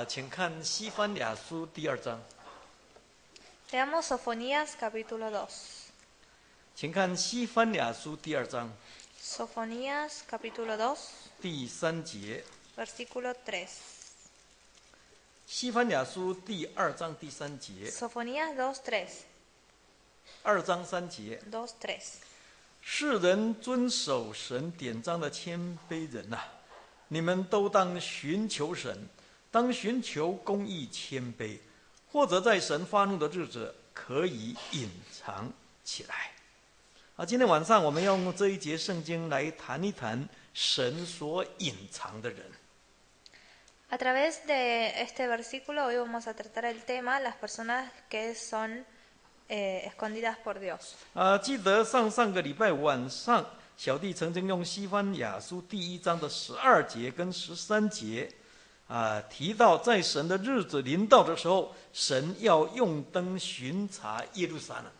请看西番雅书第2章。 Leamos Sofonías capítulo 2. 请看西番雅书第2章 Sofonías capítulo 2, 第3节。 versículo 3. 西番雅书第2章第3节。 Sofonías 2, 3. 2章3节。 2, 3. 世人遵守神典章的谦卑人呐、你们都当寻求神，当寻求公义谦卑，或者在神发怒的日子可以隐藏起来。今天晚上我们要用这一节圣经来谈一谈神所隐藏的人。 A través de este versículo hoy vamos a tratar el tema las personas que son escondidas por Dios. 记得上个礼拜晚上，小弟曾经用西番雅书第1章的12节跟13节，提到在神的日子临到的时候，神要用灯巡查耶路撒冷。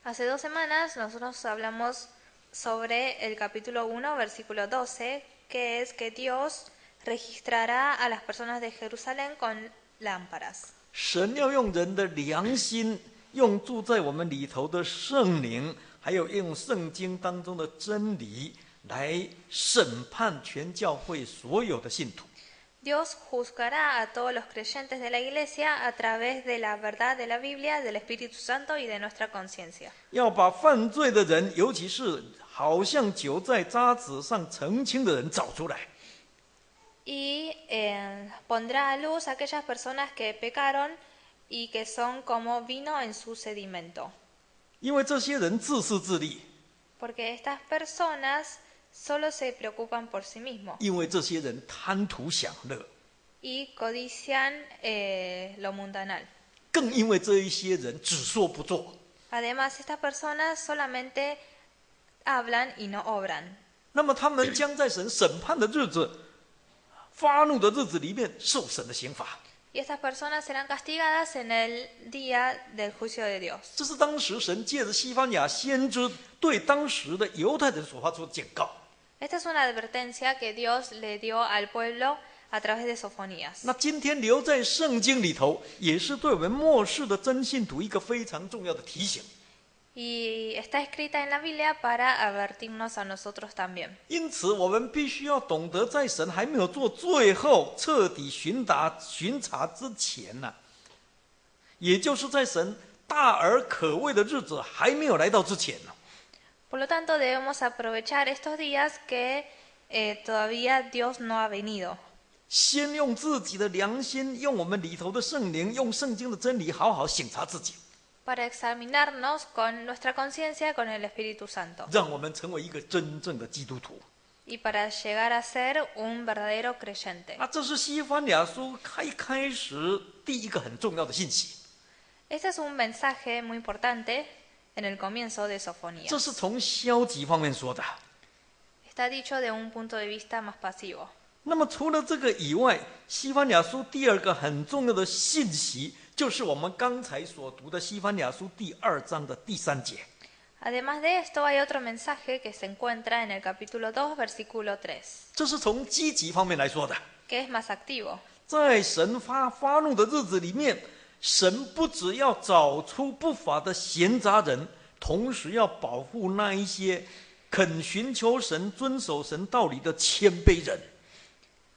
Hace 2 semanas nosotros hablamos sobre el capítulo 1, versículo 12, que es que Dios registrará a las personas de Jerusalén con lámparas. 神要用人的良心，用住在我们里头的圣灵，还有用圣经当中的真理，来审判全教会所有的信徒。 Dios juzgará a todos los creyentes de la iglesia a través de la verdad de la Biblia, del Espíritu Santo y de nuestra conciencia. 要把犯罪的人，尤其是好像酒在渣滓上澄清的人找出来。 Y pondrá a luz a aquellas personas que pecaron y que son como vino en su sedimento. 因为这些人自私自利， Porque estas personas solo se preocupan por sí mismos 因为这些人贪图享乐， y codician lo mundanal. 更因为这一些人只说不做。 Además, estas personas solamente hablan y no obran. 那么他们将在神审判的日子、发怒的日子里面受神的刑罚。 Y estas personas serán castigadas en el día del juicio de Dios. 这是当时神借着西番雅先知对当时的犹太人所发出的警告。 Esta es una advertencia que Dios le dio al pueblo a través de Sofonías. 那今天留在圣经里头，也是对我们末世的真信徒一个非常重要的提醒。 Y está escrita en la Biblia para advertirnos a nosotros también. 因此，我们必须要懂得，在神还没有做最后彻底巡查之前呢、也就是在神大而可畏的日子还没有来到之前呢、 Por lo tanto, debemos aprovechar estos días que todavía Dios no ha venido. 先用自己的良心，用我们里头的圣灵，用圣经的真理，好好省察自己， Para examinarnos con nuestra conciencia, con el Espíritu Santo. 让我们成为一个真正的基督徒。 Y para llegar a ser un verdadero creyente. 这是西番雅书开始第一个很重要的信息。 Este es un mensaje muy importante en el comienzo de Sofonías. 这是从消极方面说的。 Está dicho de un punto de vista más pasivo. 那么除了这个以外，西番雅书第2个很重要的信息，就是我们刚才所读的西番雅书第2章的第3节。 Además de esto, hay otro mensaje que se encuentra en el capítulo 2, versículo 3, 这是从积极方面来说的。 que es más activo. 在神发怒的日子里面，神不只要找出不法的闲杂人，同时要保护那一些肯寻求神、遵守神道理的谦卑人。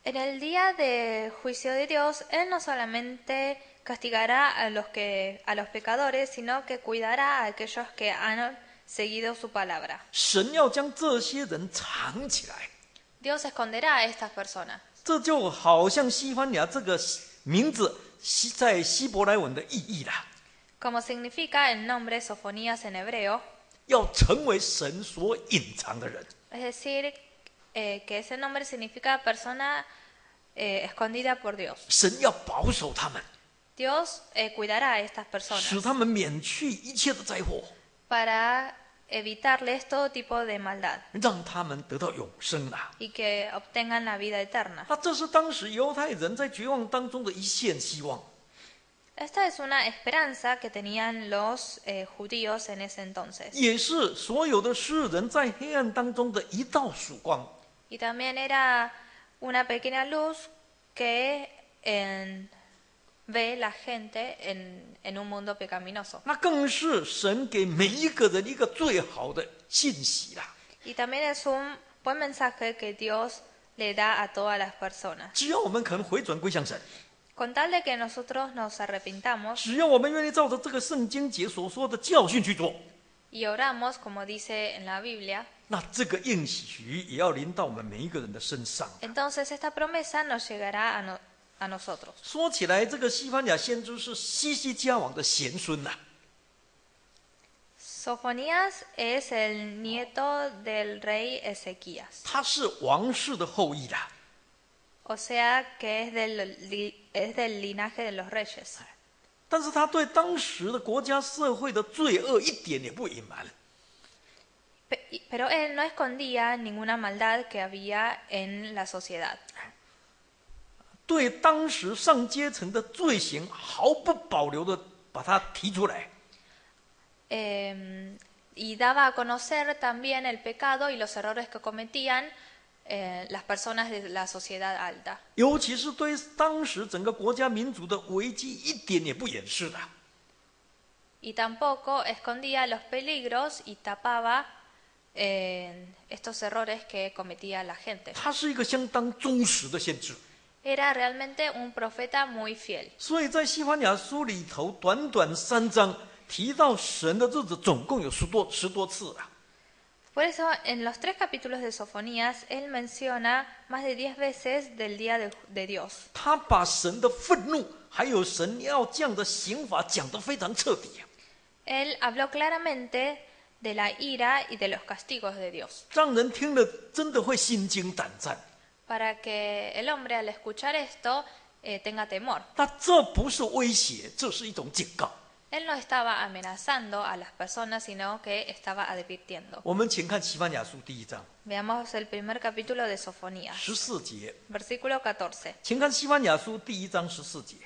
En el día de juicio de Dios, Él no solamente castigará a los pecadores, sino que cuidará a aquellos que han seguido su palabra. 神要将这些人藏起来， Dios esconderá a estas personas. 这就好像西番雅这个名字在希伯来文的意义啦， Como significa el nombre Sofonías en hebreo, 要成为神所隐藏的人。 es decir, que ese nombre significa persona escondida por Dios. 神要保守他们， Dios cuidará a estas 使 personas 他们免去一切的灾祸， para evitarles todo tipo de maldad 让他们得到永生啊！ y que obtengan la vida eterna. 这是当时犹太人在绝望当中的一线希望。 Esta es una esperanza que tenían los judíos en ese entonces. 也是所有的世人在黑暗当中的一道曙光。 Y también era una pequeña luz que ve la gente en un mundo pecaminoso. 那更是神给每一个人一个最好的信息啦。 Y también es un buen mensaje que Dios le da a todas las personas. 只要我们肯回转归向神， Con tal de que nosotros nos arrepintamos 只要我们愿意照着这个圣经节所说的教训去做， y oramos, como dice en la Biblia, 那这个应许也要临到我们每一个人的身上。 entonces esta promesa nos llegará a nosotros. 说起来，这个西番雅先知是西西家王的贤孙呐、 Sofonías es el nieto del rey Ezequías, 他是王室的后裔啦。 o sea que es del linaje de los reyes. 但是他对当时的国家社会的罪恶一点也不隐瞒， Pero él no escondía ninguna maldad que había en la sociedad. 对当时上阶层的罪行毫不保留的把它提出来。 Y daba a conocer también el pecado y los errores que cometían las personas de la sociedad alta. 尤其是对当时整个国家民族的危机一点也不掩饰的。 Y tampoco escondía los peligros y tapaba estos errores que cometía la gente. 他是一个相当忠实的先知， Era realmente un profeta muy fiel. 所以在西番雅书里头，短短3章提到神的日子总共有十多次啊。 Por eso, en los 3 capítulos de Sofonías, él menciona más de 10 veces del día de Dios. 他把神的愤怒还有神要降的刑罚讲得非常彻底， Él habló claramente de la ira y de los castigos de Dios, 让人听了真的会心惊胆战。 para que el hombre al escuchar esto tenga temor. 那这不是威胁，这是一种警告。 Él no estaba amenazando a las personas, sino que estaba advirtiendo. 我们请看西番雅书第1章 Veamos el primer capítulo de Sofonías, 14节， versículo 14. 请看西番雅书第1章14节。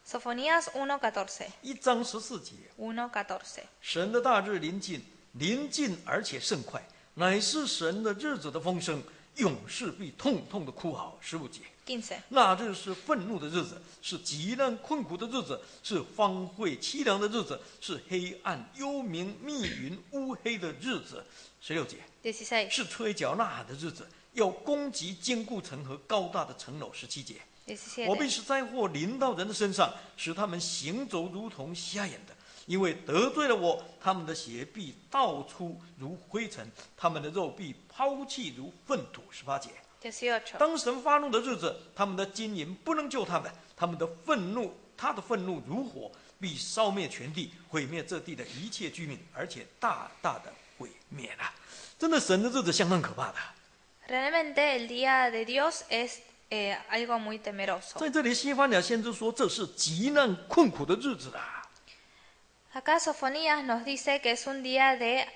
Sofonías 1:14. 1章14节， 1:14. 神的大日临近，临近而且甚快，乃是神的日子的风声，勇士必痛痛的哭嚎。15节， 15. 那日是愤怒的日子，是极难困苦的日子，是荒废凄凉的日子，是黑暗幽冥密云乌黑的日子。16节， 16. 是吹角呐喊的日子，要攻击坚固城和高大的城楼。17节，我必17. 使灾祸临到人的身上，使他们行走如同瞎眼的，因为得罪了我，他们的血必倒出如灰尘，他们的肉必抛弃如粪土。18节， 18. 当神发怒的日子，他们的金银不能救他们，他的愤怒如火，必烧灭全地，毁灭这地的一切居民，而且大大的毁灭了。真的，神的日子相当可怕的。 Realmente el día de Dios es algo muy temeroso. 在这里，西番雅先知说，这是极难困苦的日子啊。 Acá Sofonías nos dice que es un día de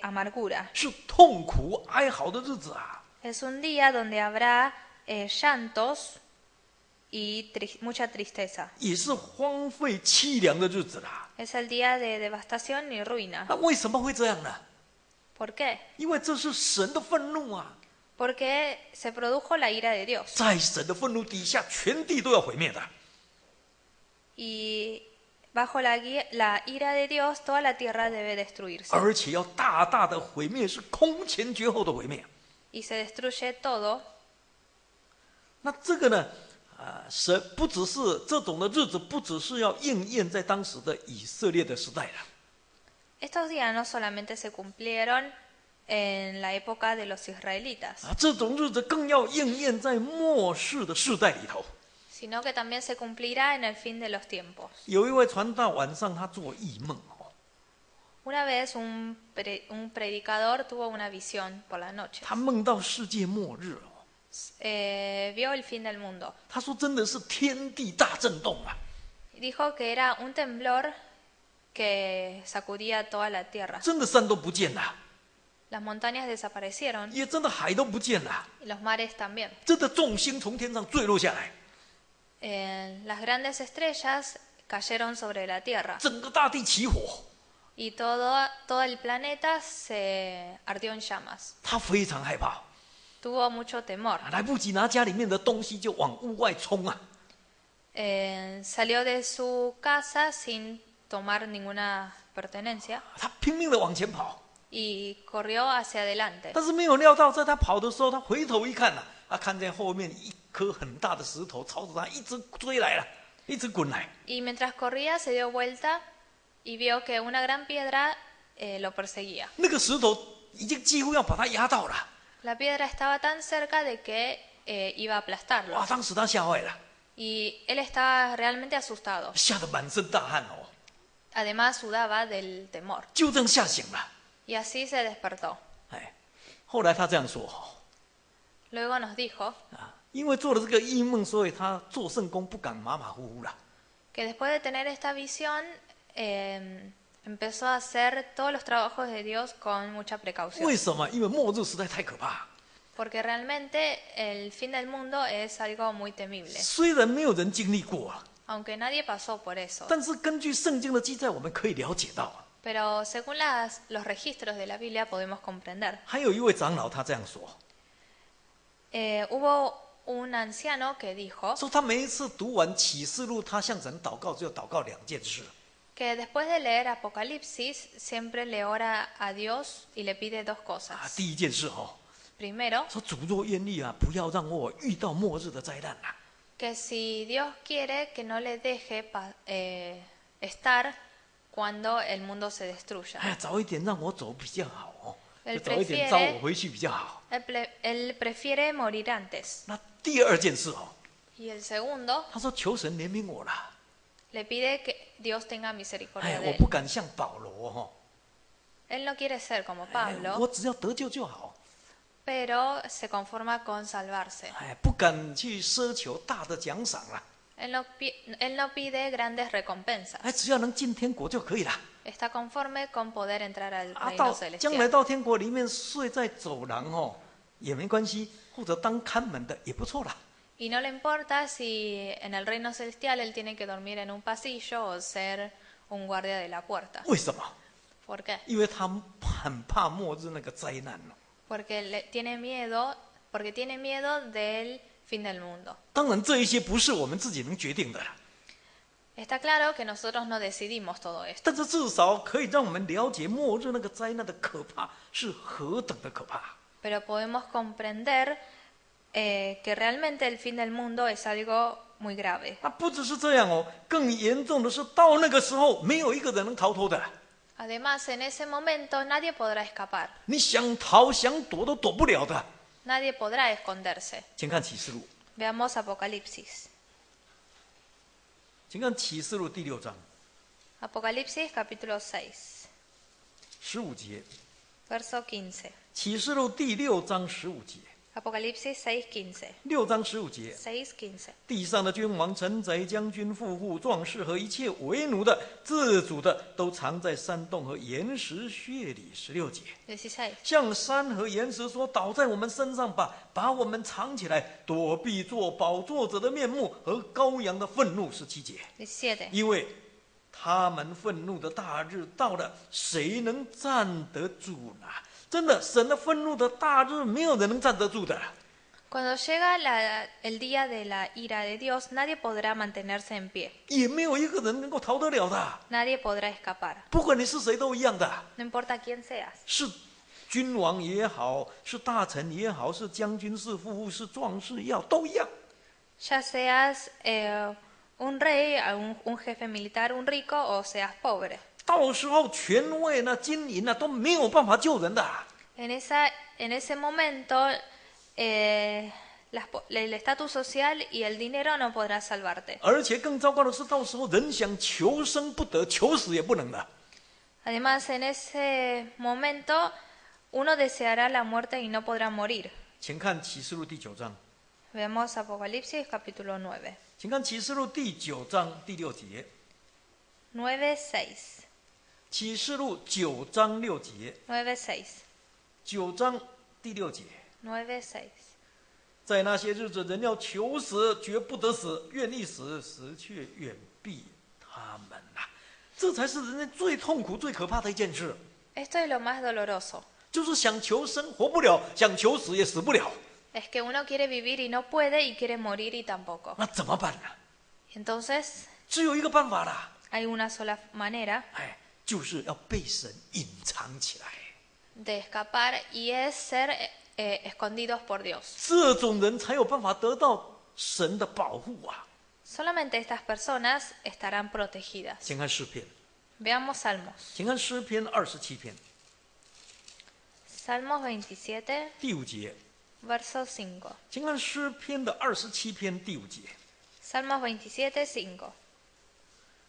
amargura. 是痛苦哀嚎的日子啊！ Es un día donde habrá llantos y mucha tristeza. 也是荒废凄凉的日子啦。 Es el día de devastación y ruina. 那为什么会这样呢？ ¿Por qué? 因为这是神的愤怒啊！ Porque se produjo la ira de Dios. 在神的愤怒底下，全地都要毁灭的。 Y bajo la ira de Dios, toda la tierra debe destruirse. 而且要大大的毁灭，是空前绝后的毁灭。 Y se destruye todo. 那这个呢？神不只是这种的日子，不只是要应验在当时的以色列的时代了。 Estos días no solamente se cumplieron en la época de los israelitas, 这种日子更要应验在末世的世代里头。 sino que también se cumplirá en el fin de los tiempos. 有一位传道晚上他做异梦哦， Una vez un predicador tuvo una visión por la noche. 他梦到世界末日哦。 Vio el fin del mundo. 他说真的是天地大震动啊！ Dijo que era un temblor que sacudía toda la tierra. 真的山都不见了， Las montañas desaparecieron 也真的海都不见了， y los mares también. 真的众星从天上坠落下来， Las grandes estrellas cayeron sobre la tierra 整个大地起火， y todo el planeta se ardió en llamas. 他非常害怕， Tuvo mucho temor. 来不及拿家里面的东西就往屋外冲啊！ salió de su casa sin tomar ninguna pertenencia 他拼命的往前跑， y corrió hacia adelante. 但是没有料到，在他跑的时候，他回头一看呐、他看见后面一颗很大的石头朝着他一直追来了，一直滚来。 Y mientras corría se dio vuelta y vio que una gran piedra lo perseguía. 那个石头已经几乎要把他压到了， La piedra estaba tan cerca de que iba a aplastarlo. 哇！当时他吓坏了， Y él estaba realmente asustado. 吓得满身大汗哦， Además sudaba del temor. 就这样吓醒了。 Y así se despertó. 哎，后来他这样说哈 Luego nos dijo 啊，因为做了这个异梦，所以他做圣功不敢马马虎虎了。 que después de tener esta visión empezó a hacer todos los trabajos de Dios con mucha precaución. 为什么？因为末日实在太可怕。 Porque realmente el fin del mundo es algo muy temible. 虽然没有人经历过啊， Aunque nadie pasó por eso. 但是根据圣经的记载，我们可以了解到啊。 Pero según los registros de la Biblia podemos comprender. 还有一位长老他这样说， Hubo un anciano que dijo 说他每一次读完启示录，他向神祷告，只有祷告2件事。 que después de leer Apocalipsis siempre le ora a Dios y le pide dos 啊， cosas. 第一件事哦， Primero, 说主若愿意啊，不要让我遇到末日的灾难啊。 que si Dios quiere que no le deje estar cuando el mundo se destruya. 哎，早一点让我走比较好哦， Él 就早一点 prefiere- 招我回去比较好。 Él prefiere morir antes. 那第二件事哦， Y el segundo, 他说求神怜悯我啦， le pide que Dios tenga 哎 misericordia，de 我 él. 不敢像保罗哈、 Él no quiere ser como 哎 Pablo, 我只要得救就好， pero se conforma con salvarse. 哎，不敢去奢求大的奖赏啦， Él no pide grandes recompensas. 哎，只要能进天国就可以了。 Está conforme con poder entrar al 啊， reino 到将来 celestial. 到天国里面睡在走廊哦，也没关系，或者当看门的也不错啦。 Y no le importa si en el reino celestial él tiene que dormir en un pasillo o ser un guardia de la puerta. 为什么？ ¿Por qué? 因为他很怕末日那个灾难哦。 Porque tiene miedo del fin del mundo. 当然，这一些不是我们自己能决定的啦， Está claro que nosotros no decidimos todo esto, 但是至少可以让我们了解末日那个灾难的可怕是何等的可怕。 pero podemos comprender que realmente el fin del mundo es algo muy grave. 啊，不只是这样哦，更严重的是，到那个时候，没有一个人能逃脱的。 Además, en ese momento nadie podrá escapar, 你想逃想躲都躲不了的。 nadie podrá esconderse. 请看启示录， Veamos Apocalipsis. 请看启示录第6章 Apocalipsis capítulo 6, 15节， verso 15. 启示录第6章15节， Apocalipsis 6:15. 6章15节， 6:15. 地上的君王、臣宰、将军、富户、壮士和一切为奴的、自主的，都藏在山洞和岩石穴里。16节， 16. 向山和岩石说：“倒在我们身上吧，把我们藏起来，躲避做宝座者的面目和羔羊的愤怒。”17节， 17. 因为他们愤怒的大日到了，谁能站得住呢？真的，神的愤怒的大日，没有人能站得住的。 Cuando llega el día de la ira de Dios, nadie podrá mantenerse en pie, 也没有一个人能够逃得了的， nadie podrá escapar, 不管你是谁都一样的， no importa quién seas, 是君王也好，是大臣也好，是将军，是富户，是壮士也好，都一样。 ya seas un rey, un jefe militar, un rico o seas pobre. 到时候权位呢、金银呢都没有办法救人的。 En ese momento, el estatus social y el dinero no podrá salvarte. 而且更糟糕的是，到时候人想求生不得，求死也不能的。 Además, en ese momento, uno deseará la muerte y no podrá morir. 请看启示录第9章， Veamos Apocalipsis capítulo 9. 请看启示录第9章第6节， 9:6. 启示录9章6节， 9:6. 9章第6节。 9:6. 在那些日子，人要求死，绝不得死；愿意死，死却远避他们呐、这才是人类最痛苦、最可怕的一件事， Esto es lo más doloroso. 就是想求生活不了，想求死也死不了。 Es que uno quiere vivir y no puede y quiere morir y tampoco. 那怎么办呢？ Entonces 只有一个办法啦， hay una sola manera 就是要被神隐藏起来。 de escapar y es ser escondidos por Dios. 这种人才有办法得到神的保护啊！ Solamente estas personas estarán protegidas. 请看诗篇， Veamos Salmos. 请看诗篇27篇 Salmos 27, 第5节， verso 5. 请看诗篇的27篇第5节。 Salmos 27, 5.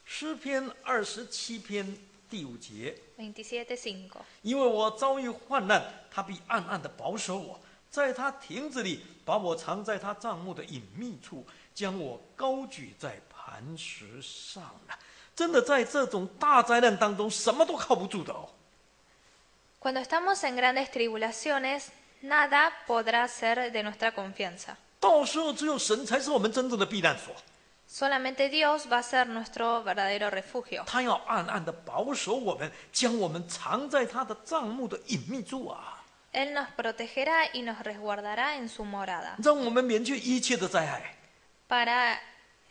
诗篇27篇第5节， 27, 5. 因为我遭遇患难，他必暗暗地保守我，在他亭子里把我藏在他帐幕的隐秘处，将我高举在磐石上了。真的在这种大灾难当中，什么都靠不住的哦。 Cuando estamos en grandes tribulaciones, nada podrá ser de nuestra confianza. 到时候只有神才是我们真正的避难所， Solamente Dios va a ser nuestro verdadero refugio. 他要暗暗地保守我们，将我们藏在他的帐幕的隐秘处啊， Él nos protegerá y nos resguardará en su morada 让我们免去一切的灾害。 para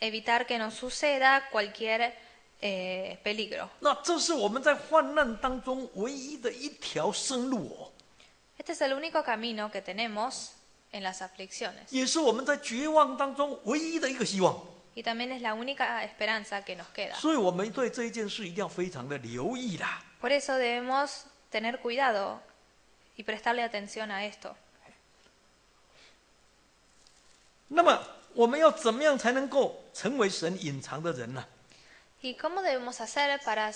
evitar que nos suceda cualquier peligro. 那这是我们在患难当中唯一的一条生路哦， Este es el único camino que tenemos en las aflicciones 也是我们在绝望当中唯一的一个希望。 y también es la única esperanza que nos queda. 所以我们对这一件事一定要非常的留意啦。 Por eso debemos tener cuidado y prestarle atención a esto. 那么我们要怎么样才能够成为神隐藏的人呢？ ¿Y cómo debemos hacer para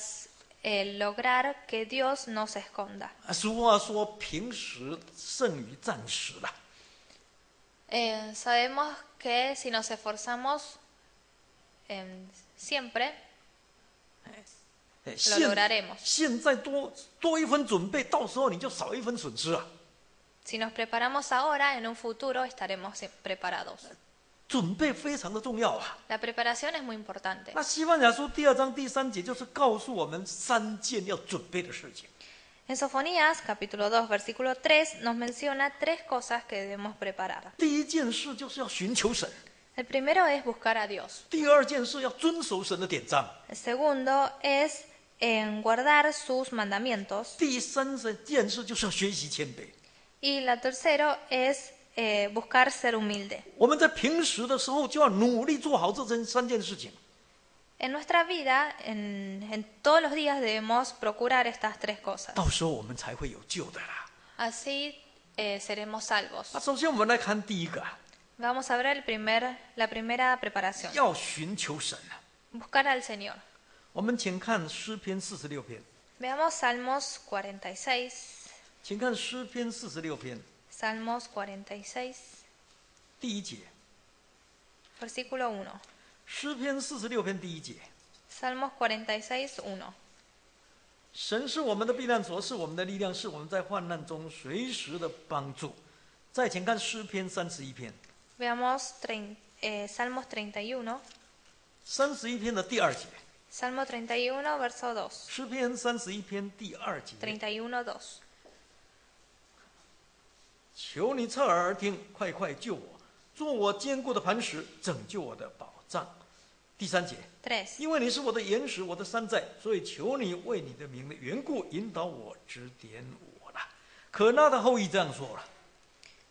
lograr que Dios no se esconda? 俗话说，平时胜于战时啦。 Sabemos que si nos esforzamos siempre 哎 lo lograremos. 现在多一分准备，到时候你就少一分损失啊。 Si nos preparamos ahora, en un futuro estaremos preparados. 准备非常的重要啊。 La preparación es muy importante. 那西番雅书2章第3节就是告诉我们3件要准备的事情。 En Sofonías, capítulo 2, versículo 3, nos menciona 3 cosas que debemos preparar. 第一件事就是要寻求神， El primero es buscar a Dios. 第二件事要遵守神的典章， El segundo es guardar sus mandamientos. 第三件事就是要学习谦卑。 Y la tercero es buscar ser humilde. 我们在平时的时候就要努力做好这3件事情。 En nuestra vida, en todos los días debemos procurar estas 3 cosas. 到时候我们才会有救的啦。 Así seremos salvos. 那首先我们来看第一个， Vamos a ver la primera preparación. 要寻求神啊。 Buscar al Señor. 我们请看诗篇46篇， Veamos Salmos 46. 请看诗篇46篇 Salmos 46, 第1节， versículo 1. 诗篇46篇第1节。 Salmos 46, 1. 神是我们的避难所，是我们的力量，是我们在患难中随时的帮助。再请看诗篇31篇， Veamos Salmos 31. 31篇的第2节。 Salmo 31, verso 2. 诗篇31篇第2节。 31, 2. 求你侧耳而听，快快救我，做我坚固的磐石，拯救我的保障。第3节， 3. 因为你是我的岩石，我的山寨，所以求你为你的名的缘故引导我，指点我了。可纳的后裔这样说了，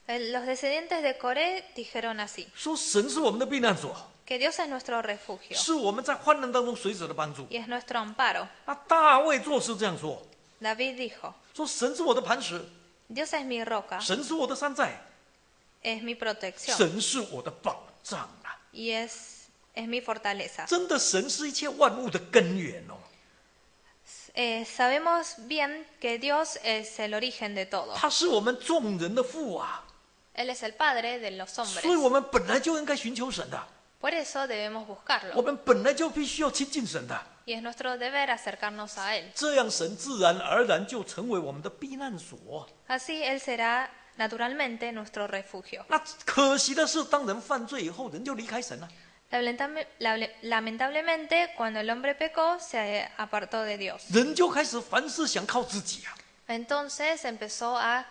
Los descendientes de Coré dijeron así, 说神是我们的避难所， que Dios es nuestro refugio 是我们在患难当中随时的帮助。 y es nuestro amparo. 那大卫作诗这样说， David dijo, 说神是我的磐石， Dios es mi roca, 神是我的山寨， es mi protección 神是我的保障啊！ y es mi fortaleza. 真的，神是一切万物的根源哦。 Sabemos bien que Dios es el origen de todo. 他是我们众人的父啊， Él es el padre de los 所以我 hombres. 们本来就应该寻求神的， Por eso debemos 我 buscarlo 们本来就必须要亲近神的， y es nuestro deber acercarnos a Él. 这样神自然而然就成为我们的避难所。 Así Él será naturalmente nuestro refugio. 那可惜的是，当人犯罪以后，人就离开神了。 Lamentablemente, cuando el hombre pecó, se apartó de Dios. 人就开始凡事想靠自己啊， Entonces empezó a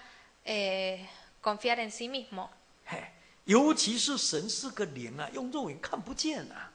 confiar en sí mismo. 嘿，尤其是神是个灵啊，用肉眼看不见啊。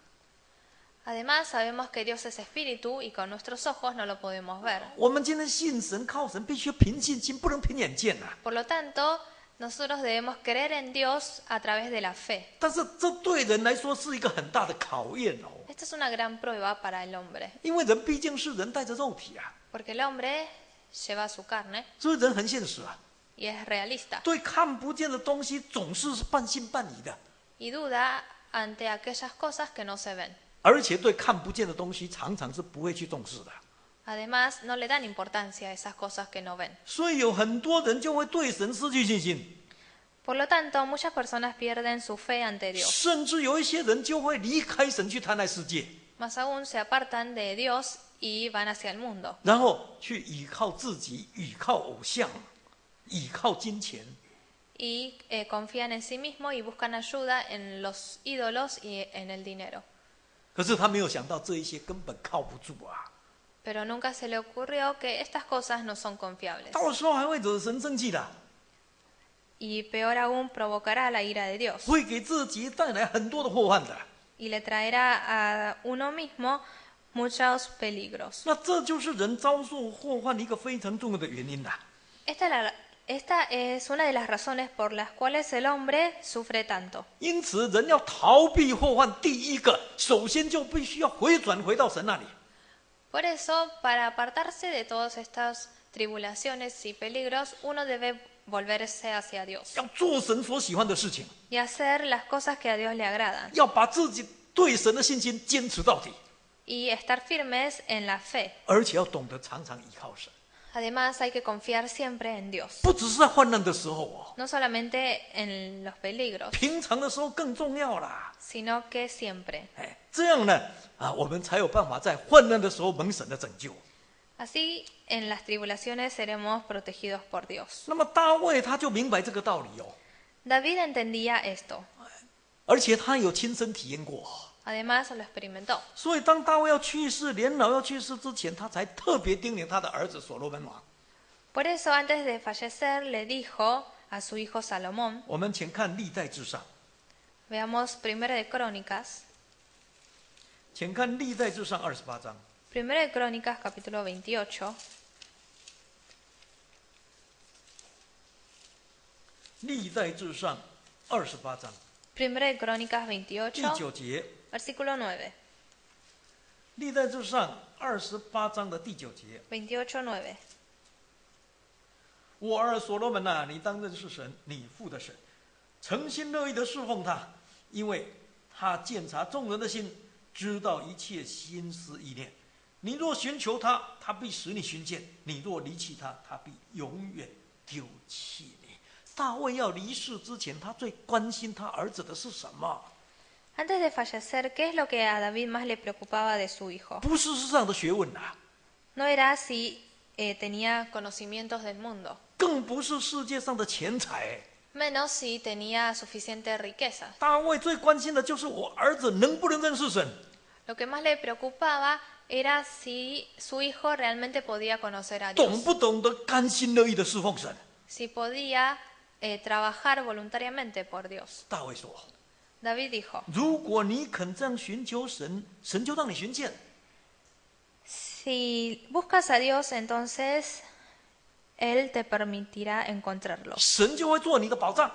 Además, sabemos que Dios es espíritu y con nuestros ojos no lo podemos ver. 我们今天信神、靠神，必须凭信心，不能凭眼见啊！ Por lo tanto, nosotros debemos creer en Dios a través de la fe. 但是这对人来说是一个很大的考验哦， Esta es una gran prueba para el hombre, 因为人毕竟是人带着肉体啊， porque el hombre lleva su carne 所以人很现实啊， y es realista 对看不见的东西总是半信半疑的， y duda ante aquellas cosas que no se ven. 而且对看不见的东西常常是不会去重视的。 Además, no le dan importancia a esas cosas que no ven. 所以有很多人就会对神失去信心， Por lo tanto, muchas personas pierden su fe ante Dios. 甚至有一些人就会离开神去贪爱世界， Más aún, se apartan de Dios y van hacia el mundo. 然后去依靠自己，依靠偶像，依靠金钱。 Y confían en sí mismos y buscan ayuda en los ídolos y en el dinero. 可是他没有想到这一些根本靠不住啊， Pero nunca se le ocurrió que estas cosas no son confiables. 到时候还会惹神生气的， Y peor aún, provocará la ira de Dios. 会给自己带来很多的祸患的。 Y le traerá a uno mismo muchos peligros. 那这就是人遭受祸患的一个非常重要的原因呐。 Esta es una de las razones por las cuales el hombre sufre tanto. 因此，人要逃避祸患，第一个首先就必须要回转回到神那里。 Por eso, para apartarse de todas estas tribulaciones y peligros, uno debe volverse hacia Dios 要做神所喜欢的事情， y hacer las cosas que a Dios le agradan 要把自己对神的信心坚持到底， y estar firmes en la fe. 而且要懂得常常依靠神， Además, hay que confiar siempre en Dios, 不只是在患难的时候哦， no solamente en los peligros, 平常的时候更重要啦。 sino que siempre. 哎，这样呢，我们才有办法在患难的时候蒙神的拯救。 Así, en las tribulaciones seremos protegidos por Dios. 那么大卫他就明白这个道理哦， David entendía esto, 而且他有亲身体验过。 además lo experimentó. 所以，当大卫要去世、年老要去世之前，他才特别叮咛他的儿子所罗门王。 Por eso, antes de fallecer, le dijo a su hijo Salomón, 我们请看历代志上， veamos 1 de Crónicas, 请看历代志上28章。 1 de Crónicas capítulo 28, 历代志上28章1 de Crónicas 第 28, 9节， versículo 9, 历代志上28章的第9节。 28:9. 我儿所罗门呐、你当认识神，你父的神，诚心乐意的侍奉他，因为他鉴察众人的心，知道一切心思意念。你若寻求他，他必使你寻见；你若离弃他，他必永远丢弃你。大卫要离世之前，他最关心他儿子的是什么？ Antes de fallecer, ¿qué es lo que a David más le preocupaba de su hijo? 不是世上的学问呐、 No era si tenía conocimientos del mundo, 更不是世界上的钱财。 menos si tenía suficiente riqueza. 大卫最关心的就是我儿子能不能认识神。 Lo que más le preocupaba era si su hijo realmente podía conocer a 懂 Dios, 不懂得甘心乐意的侍奉神？ si podía trabajar voluntariamente por Dios. 大卫说 David dijo,：“ 如果你肯这样寻求神，神就让你寻见。 si buscas a Dios, entonces Él te permitirá encontrarlo 神就会做你的保障。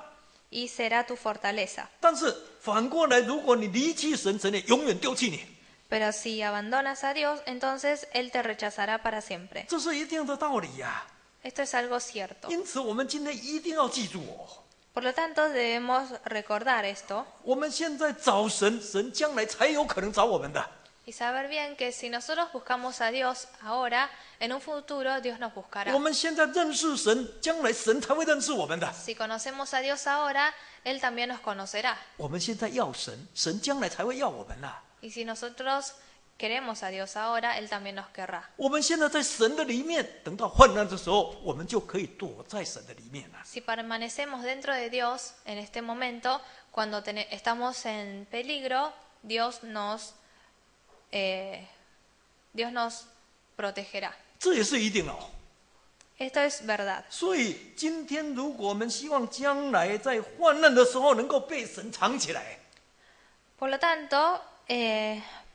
y será tu fortaleza. 但是反过来，如果你离弃神，神也永远丢弃你， Pero si abandonas a Dios, entonces Él te rechazará para siempre. 这是一定的道理呀、 Esto es algo cierto. 因此，我们今天一定要记住哦， Por lo tanto, debemos recordar esto 我们现在找神，神将来才有可能找我们的。 y saber bien que si nosotros buscamos a Dios ahora, en un futuro Dios nos buscará. 我们现在认识神，将来神才会认识我们的。 Si conocemos a Dios ahora, Él también nos conocerá. 我们现在要神，神将来才会要我们呐、 Y si nosotros queremos a Dios ahora, Él también nos querrá. 我们现在在神的里面，等到患难的时候，我们就可以躲在神的里面了。 Si permanecemos dentro de Dios en este momento, cuando estamos en peligro, Dios nos protegerá. 这也是一定的哦。 Esto es verdad. 所以今天，如果我们希望将来在患难的时候能够被神藏起来， Por lo tanto,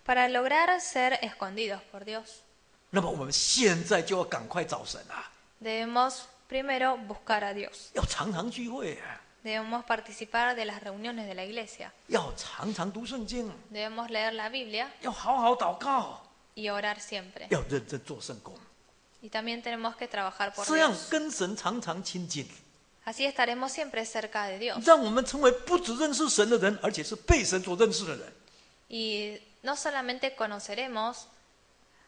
para lograr ser escondidos por Dios, 那么我们现在就要赶快找神啊， debemos primero buscar a Dios. 要常常聚会啊， Debemos participar de las reuniones de la iglesia. 要常常读圣经， Debemos leer la Biblia 要好好祷告， y orar siempre. 要认真做圣工， Y también tenemos que trabajar por 这样 Dios. 跟神常常亲近， Así estaremos siempre cerca de Dios. 让我们成为不只认识神的人，而且是被神所认识的人。 Y no solamente conoceremos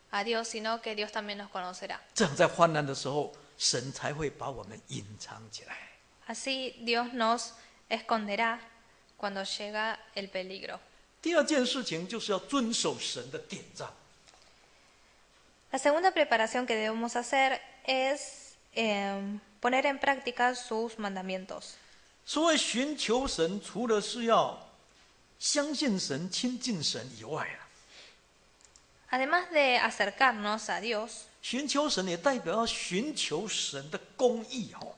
a Dios, sino que Dios también nos conocerá. 这样在患难的时候，神才会把我们隐藏起来。 Así Dios nos esconderá cuando llega el peligro. 第二件事情就是要遵守神的典章。 La segunda preparación que debemos hacer es poner en práctica sus mandamientos. 所谓寻求神，除了是要相信神、亲近神以外啊， Además de acercarnos a Dios, 寻求神也代表要寻求神的公义哦。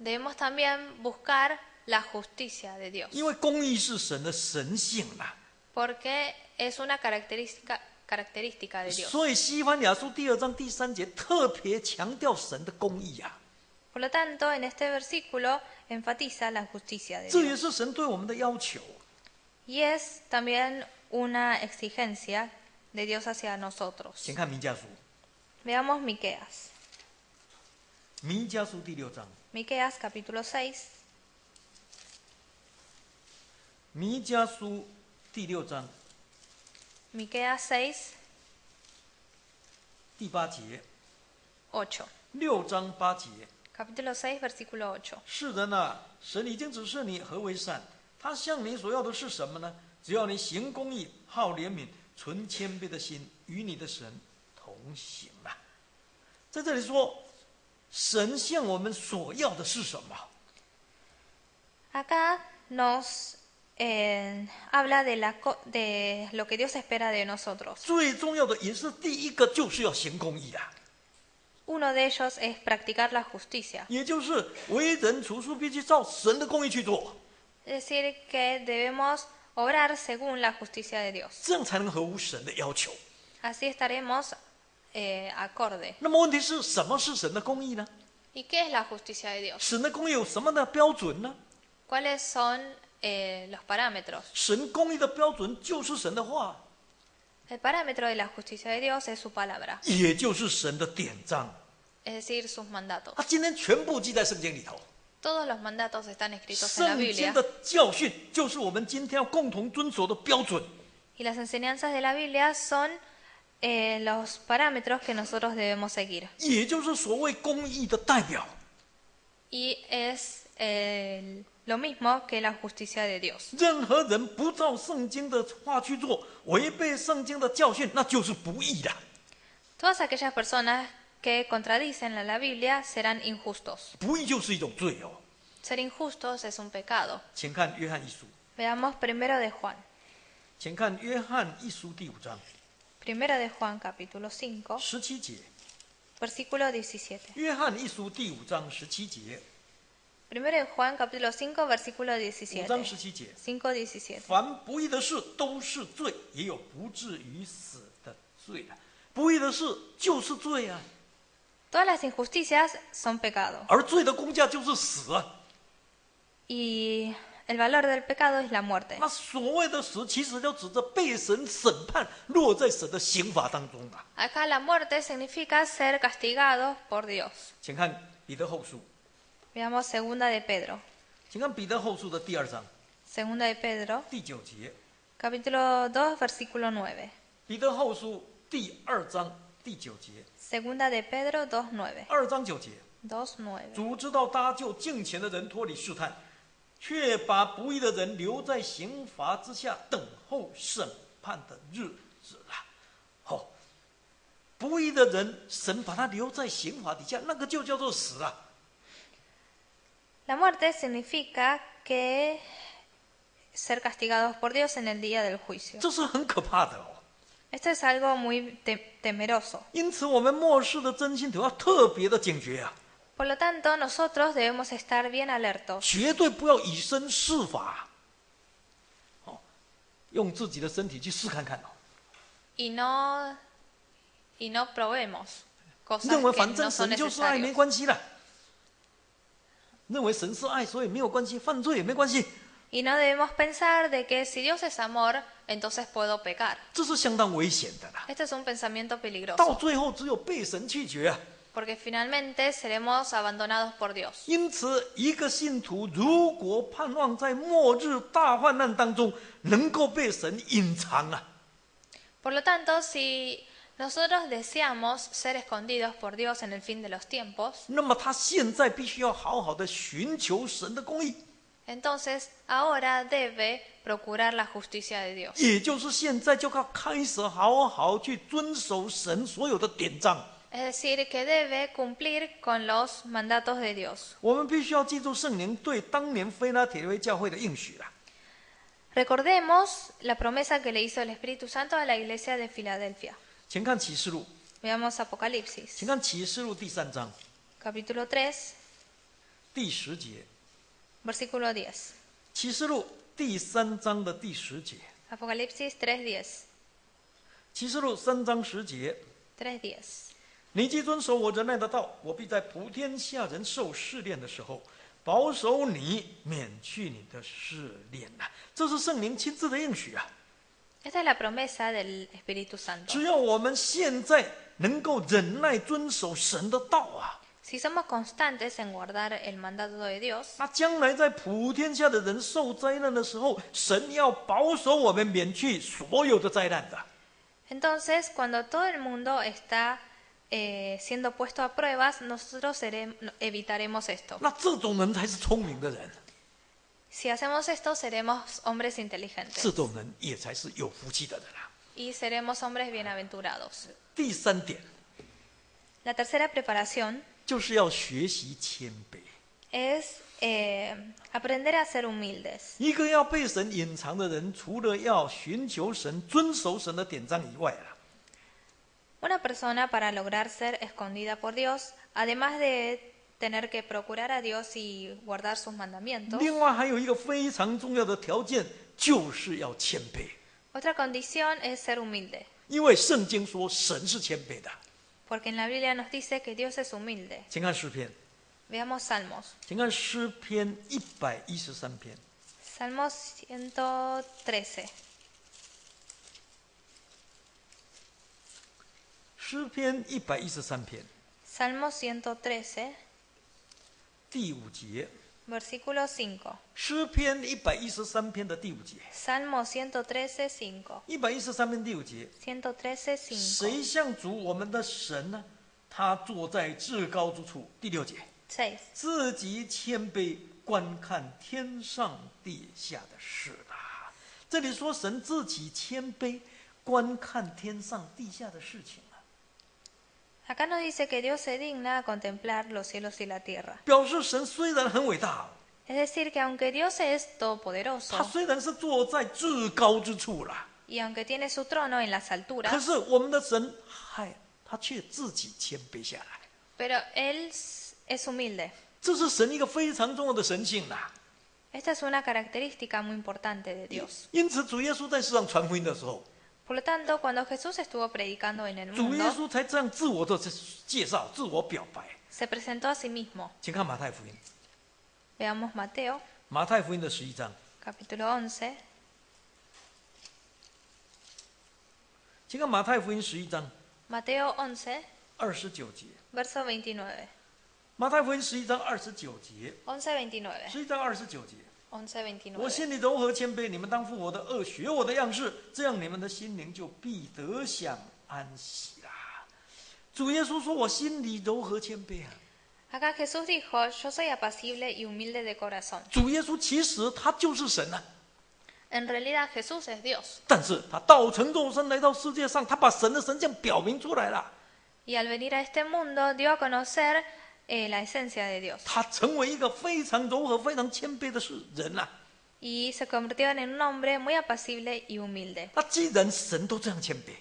debemos también buscar la justicia de Dios, 因为公义是神的神性嘛， porque es una característica de Dios. 所以西番雅书第2章第3节特别强调神的公义啊， Por lo tanto, en este versículo enfatiza la justicia de 这也 Dios. 是神对我们的要求。 Y es también una exigencia de Dios hacia nosotros. 请看弥迦书， Veamos Miqueas. 弥迦书第6章， Miqueas capítulo 6, 弥迦书第6章 Miqueas 6, 第8节8. ，6章8节。 Capítulo 6, versículo 8. 是人啊，神已经指示你何为善，他向你所要的是什么呢？只要你行公义，好怜悯，存谦卑的心，与你的神同行啊。在这里说，神向我们所要的是什么？ Acá nos habla de lo que Dios espera de nosotros. 最重要的也是第一个，就是要行公义啊， Uno de ellos es practicar la justicia, 也就是为人处事必须照神的公义去做， es decir, que debemos obrar según la justicia de Dios. 这样才能合乎神的要求。 Así estaremos acorde. 那么问题是什么是神的公义呢？ ¿Y qué es la justicia de Dios? 神的公义有什么的标准呢？ ¿Cuáles son los parámetros? 神公义的标准就是神的话， El parámetro de la justicia de Dios es su palabra, 也就是神的典章。 es decir, sus mandatos. 他今天全部记在圣经里头。 Todos los mandatos están escritos en la 圣经 Biblia 的教训就是我们今天要共同遵守的标准。 y las enseñanzas de la Biblia son los parámetros que nosotros debemos seguir. 也就是所谓公义的代表。 Y es lo mismo que la justicia de Dios. 任何人不照圣经的话去做，违背圣经的教训，那就是不义的。 Todas aquellas personas que contradicen a la Biblia serán injustos. 不义就是一种罪哦。 Ser injustos es un pecado. 请看约翰一书， Veamos primero de Juan. 请看约翰一书第5章 Primero de Juan capítulo 5, 17节。 versículo 17. 约翰一书第5章17节， Primero de Juan capítulo 5, versículo 5章 17. 17节。 5:17. 凡不义的事都是罪，也有不至于死的罪啊。不义的事就是罪啊， Todas las injusticias son pecado. 而罪的工价就是死啊。 Y el valor del pecado es la muerte. 那所谓的死，其实就指着被神审判，落在神的刑罚当中啊。 Acá la muerte significa ser castigados por Dios. 请看彼得后书， Veamos segunda de Pedro. 请看彼得后书的第2章 Segunda de Pedro, 第9节。 capítulo 2, versículo 9. 彼得后书第2章第9节， Segunda de Pedro 2:9. 2章9节。 2:9. 主知道搭救敬虔的人脱离试探，却把不义的人留在刑罚之下，等候审判的日子啊！哦，不义的人，神把他留在刑罚底下，那个就叫做死啊！ La muerte significa que ser castigados por Dios en el día del juicio. 这是很可怕的哦。 Esto es algo muy temeroso. 因此，我们末世的真信徒要特别的警觉啊， Por lo tanto, nosotros debemos estar bien alertos. 绝对不要以身试法，哦，用自己的身体去试看看哦。y no probemos cosas 认为 que 反 no 正 son 神就是爱，没 necesarias. 关系啦。认为神是爱，所以没有关系，犯罪也没关系， Y no debemos pensar de que si Dios es amor, entonces puedo pecar. 这是相当危险的啦。 Este es un pensamiento 到 peligroso, 最后只有被神弃绝啊。 porque finalmente seremos abandonados por Dios. 因此，一个信徒如果盼望在末日大患难当中能够被神隐藏啊， Por lo tanto, si nosotros deseamos ser escondidos por Dios en el fin de los tiempos, 那么他现在必须要好好的寻求神的公义， entonces ahora debe procurar la justicia de Dios. 也就是现在就要开始好好去遵守神所有的典章。 Es decir, que debe cumplir con los mandatos de Dios. 我们必须要记住圣灵对当年菲拉铁非教会的应许啦。 Recordemos la promesa que le hizo el Espíritu Santo a la iglesia de Filadelfia. 请看启示录， Veamos Apocalipsis, 请看启示录第3章 capítulo 3, 第10节。 versículo 10. 启示录第3章的第10节。 Apocalipsis 3:10. 启示录3章10节。 3:10. 你既遵守我仁爱的道，我必在普天下人受试炼的时候，保守你，免去你的试炼呐。这是圣灵亲自的应许啊！ Esta es la promesa del Espíritu Santo. 只要我们现在能够忍耐遵守神的道啊， Si somos constantes en guardar el mandato de Dios, 那将来在普天下的人受灾难的时候，神要保守我们免去所有的灾难的。 entonces cuando todo el mundo está siendo puesto a pruebas, nosotros evitaremos esto. 那这种人才是聪明的人， Si hacemos esto, seremos hombres 这 inteligentes 种人也才是有福气的人啊。 y seremos hombres bienaventurados. 第3点 La tercera preparación 就是要学习谦卑。 es aprender a ser humildes. 一个要被神隐藏的人，除了要寻求神、遵守神的典章以外啊， Una persona para lograr ser escondida por Dios, además de tener que procurar a Dios y guardar sus mandamientos, 另外还有一个非常重要的条件，就是要谦卑。 otra condición es ser humilde, 因为圣经说神是谦卑的。 porque en la Biblia nos dice que Dios es humilde. 请看诗篇， Veamos Salmos. 请看诗篇113篇。 Salmos 113. 诗篇113篇 Salmos 113, 第5节。 versículo 5. 诗篇113篇的第5节。 Salmo 113, 5. 113篇第5节。 113, 5. 谁像主我们的神呢？他坐在至高之处。第6节。 6. 自己谦卑，观看天上地下的事啊！这里说神自己谦卑，观看天上地下的事情啊， Acá nos dice que Dios se digna a contemplar los cielos y la tierra. 表示神虽然很伟大， Es decir, que aunque Dios es 他 todopoderoso 虽然是坐在至高之处啦， y aunque tiene su trono en las 可 alturas, 是我们的神，他却自己谦卑下来。 pero Él es humilde. 这是神一个非常重要的神性啦。 Esta es una característica muy importante de Dios. 因此，主耶稣在世上传福音的时候， Por lo tanto, cuando Jesús estuvo predicando en el 主耶 mundo, 稣才这样自我的介绍、自我表白。 se presentó a sí mismo. 请看马太福音， Veamos Mateo, 马太福音的11章。 capítulo 11. 请看马太福音11章 Mateo 11, 29节。 verso 29. 马太福音11章29节， 11:29. 11章29节。我 11:29. 心里柔和谦卑，你们当负我的恶，学我的样式，这样你们的心灵就必得享安息啦。主耶稣说：“我心里柔和谦卑啊。” Acá Jesús dijo, yo soy apacible y humilde de corazón. 主耶稣其实他就是神啊， En realidad Jesús es Dios. 但是他道成肉身来到世界上，他把神的神性表明出来了。 Y al venir a este mundo dio a conocer la esencia de Dios. 他成为一个非常柔和、非常谦卑的人呐、 Y se convirtió en un hombre muy apacible y humilde. 那既然神都这样谦卑，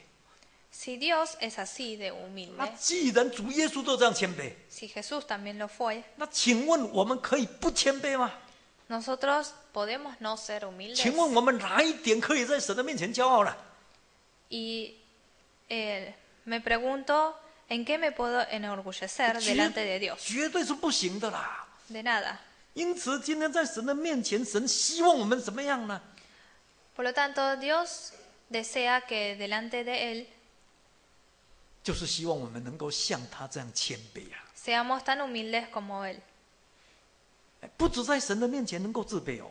Si Dios es así de 那 humilde, 既然主耶稣都这样谦卑， si Jesús también lo fue, 那请问我们可以不谦卑吗？ nosotros podemos no ser humildes. 请问我们哪一点可以在神的面前骄傲呢？ Y me pregunto en qué me puedo enorgullecer delante de Dios. 绝对是不行的啦。 De nada. 因此，今天在神的面前，神希望我们怎么样呢？ Por lo tanto, Dios desea que delante de Él 就是希望我们能够像他这样谦卑啊！ seamos tan humildes como Él. 不只在神的面前能够自卑哦，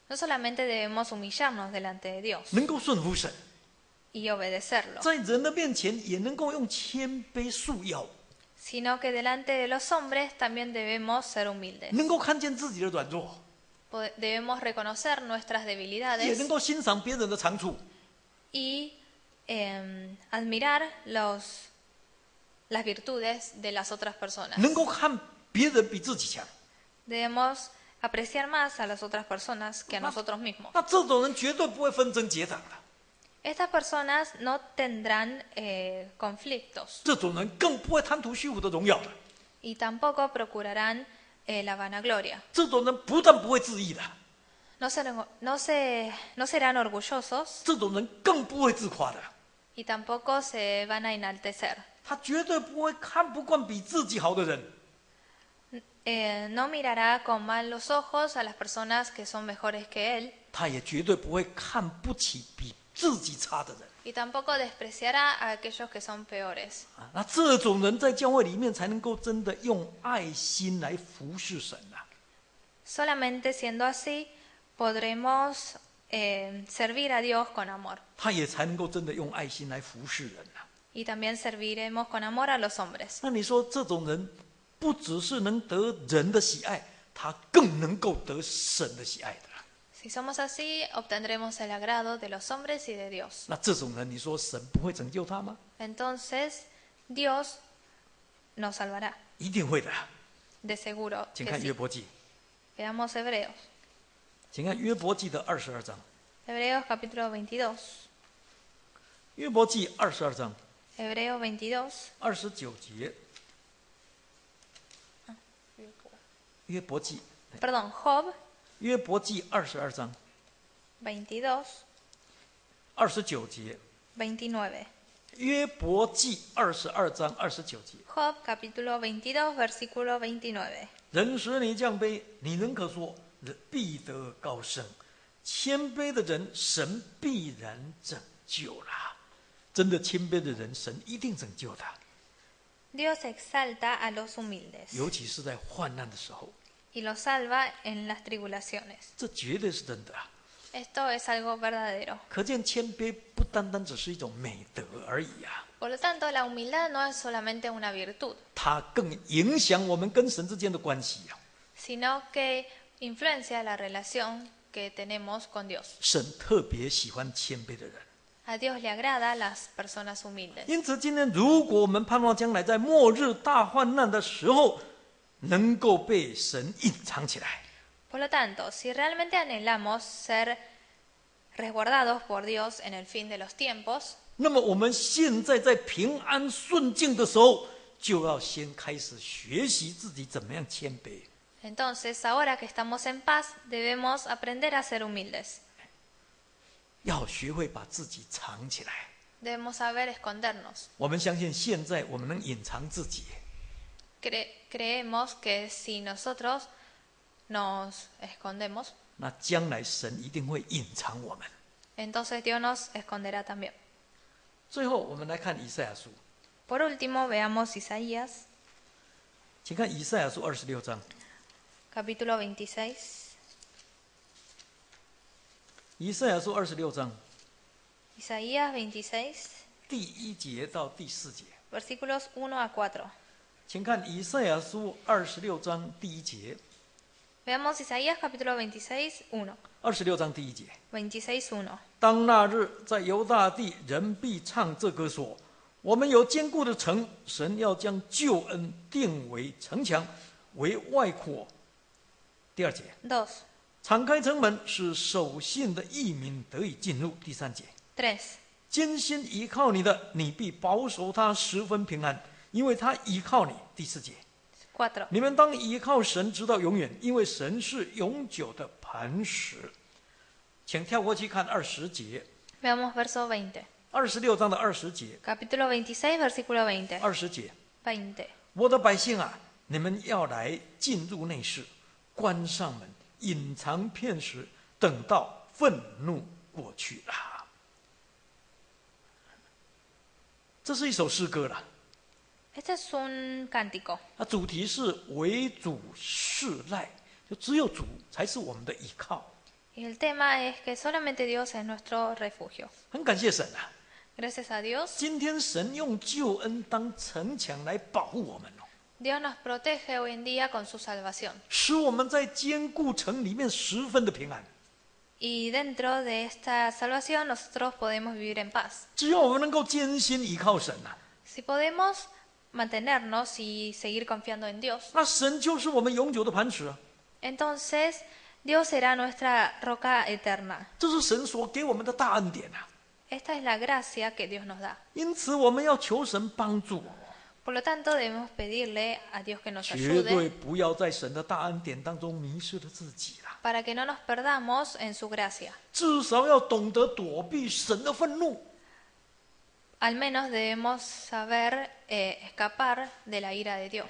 No solamente debemos humillarnos delante de Dios 能够顺服神， y obedecerlo, 在人的面前也能够用谦卑束腰， sino que delante de los hombres también debemos ser humildes. 能够看见自己的软弱， Debemos reconocer nuestras 也 debilidades 能够欣赏别人的长处。 y admirar las virtudes de las otras personas. 能够看别人比自己强， Debemos apreciar más a las otras personas que a nosotros mismos. 那这种人绝对不会纷争结党的， Estas personas no tendrán conflictos 这种人更不会贪图虚浮的荣耀的， y tampoco procurarán la vanagloria. 这种人不但不会自义的， No serán orgullosos 这种人更不会自夸的， y tampoco se van a enaltecer. 他绝对不会看不惯比自己好的人。 No mirará con malos ojos a las personas que son mejores que él 他也绝对不会看不起比自己差的人 y tampoco despreciará a aquellos que son peores. 啊！那这种人在教会里面才能够真的用爱心来服侍神啊！ Solamente siendo así podremos servir a Dios con amor 他也才能够真的用爱心来服侍人啊！ y también serviremos con amor a los hombres. 那你说这种人不只是能得人的喜爱，他更能够得神的喜爱的。 Si somos así, obtendremos el agrado de los hombres y de Dios. 那这种人，你说神不会拯救他吗？ Entonces, Dios nos salvará, 一定会的。 de seguro 请 que 看 sí. 约伯记， Veamos Hebreos. 请看约伯记的22章。 Hebreos capítulo 22. 约伯记22章 Hebreos 22. 29节。约伯记， Perdón, Job 约伯记22章22, 29节。 29. 约伯记22章29节。 Job capítulo 22, versículo 29. 人使你降卑，你仍可说人必得高升。谦卑的人，神必然拯救啦。真的谦卑的人，神一定拯救他， Dios exalta a los humildes 尤其是在患难的时候， y los salva en las tribulaciones. 这绝对是真的啊！ Esto es algo verdadero. 可见谦卑不单单只是一种美德而已啊， Por lo tanto, la humildad no es solamente una virtud, 它更影响我们跟神之间的关系啊。 sino que influencia la relación que tenemos con Dios. 神特别喜欢谦卑的人， A Dios le agrada las personas humildes. 因此今天如果我们盼望将来在末日大患难的时候，能够被神隐藏起来， Por lo tanto, si realmente anhelamos ser resguardados por Dios en el fin de los tiempos, 那么我们现在在平安顺境的时候，就要先开始学习自己怎么样谦卑。 entonces ahora que estamos en paz, debemos aprender a ser humildes. 要学会把自己藏起来。 Debemos saber escondernos. 我们相信现在我们能隐藏自己， Creemos que si nosotros nos escondemos, 那将来神一定会隐藏我们。 entonces Dios nos esconderá también. 最后，我们来看以赛亚书， Por último, veamos Isaías, 请看以赛亚书26章。 capítulo 26. 以赛亚书26章 Isaías 26, 第1节到第4节， versículos 1 a 4. 请看以赛亚书26章第1节Veamos Isaías capítulo 26, 1. ，26章第1节。 26, 1. 当那日，在犹大地，人必唱这歌说：我们有坚固的城，神要将救恩定为城墙，为外扩。第2节， 2, 敞开城门，使守信的义民得以进入。第3节， 3, 艰辛依靠你的，你必保守他十分平安，因为他依靠你。第4节， 4. 你们当依靠神直到永远，因为神是永久的磐石。请跳过去看20节。 Veamos verso 20. 26章的20节， Capítulo 26, versículo 20. 20节， 20. 我的百姓啊，你们要来进入内室，关上门，隐藏片时，等到愤怒过去了。这是一首诗歌了， Este es un cántico. 主题是为主事赖，就只有主才是我们的依靠。 Y el tema es que solamente Dios es nuestro refugio. 很感谢神啊， Gracias a Dios, 今天神用救恩当城墙来保护我们哦， Dios nos protege hoy en día con su salvación. 使我们在坚固城里面十分的平安。 Y dentro de esta salvación nosotros podemos vivir en paz. 只要我们能够坚心依靠神啊， Si podemos mantenernos y seguir confiando en Dios, 那神就是我们永久的磐石啊。 entonces Dios será nuestra roca eterna. 这是神所给我们的大恩典啊。 Esta es la gracia que Dios nos da. 因此，我们要求神帮助， Por lo tanto, debemos pedirle a Dios que nos 绝对 ayude 不要在神的大恩典当中迷失了自己啦。 para que no nos perdamos en su gracia. 至少要懂得躲避神的愤怒。 Al menos debemos saber escapar de la ira de Dios.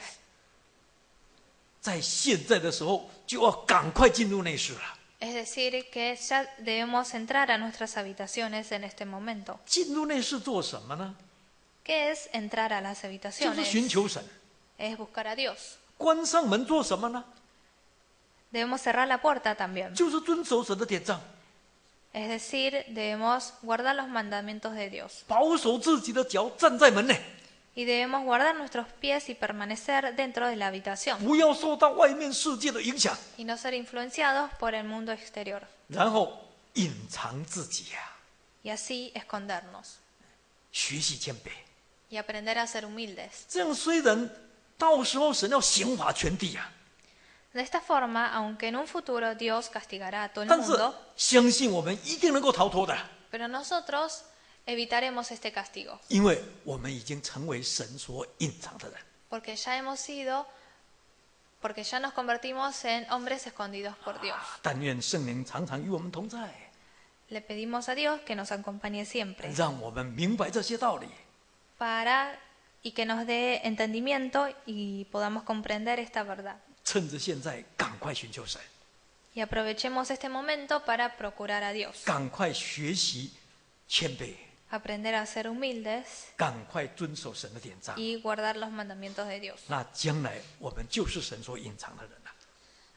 在现在的时候，就要赶快进入内室了。 Es decir, que ya debemos entrar a nuestras habitaciones en este momento. 进入内室做什么呢？ ¿Qué es entrar a las 就是 habitaciones? 寻求神。 Es buscar a Dios. 关上门做什么呢？ Debemos cerrar la puerta también. 就是遵守神的典章， Es decir, debemos guardar los mandamientos de Dios. 保守自己的脚，站在门内， Y debemos guardar nuestros pies y permanecer dentro de la habitación. 不要受到外面世界的影响， Y no ser influenciados por el mundo exterior. 然后隐藏自己呀、 Y así escondernos. 学习谦卑。 Y aprender a ser humildes. 这样虽然到时候神要刑罚全地啊， De esta forma, aunque en un futuro Dios castigará a todo el 但是 mundo, 相信我们一定能够逃脱的， pero nosotros evitaremos este castigo. 因为我们已经成为神所隐藏的人。 Porque ya nos convertimos en hombres escondidos por Dios. 但愿圣灵常常与我们同在， Le pedimos a Dios que nos acompañe siempre 让我们明白这些道理， y que nos dé entendimiento y podamos comprender esta verdad. 趁着现在赶快寻求神， Y aprovechemos este momento para procurar a Dios, 赶快学习谦卑， aprender a ser humildes 赶快遵守神的典章。 y guardar los mandamientos de Dios. 那将来我们就是神所隐藏的人了，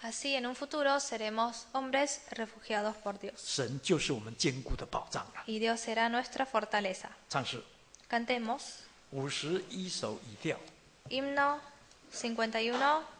Así en un futuro seremos hombres refugiados por Dios. 神就是我们坚固的保障了。 Y Dios será nuestra fortaleza. 唱诗 Cantemos 51首已调。 himno 51.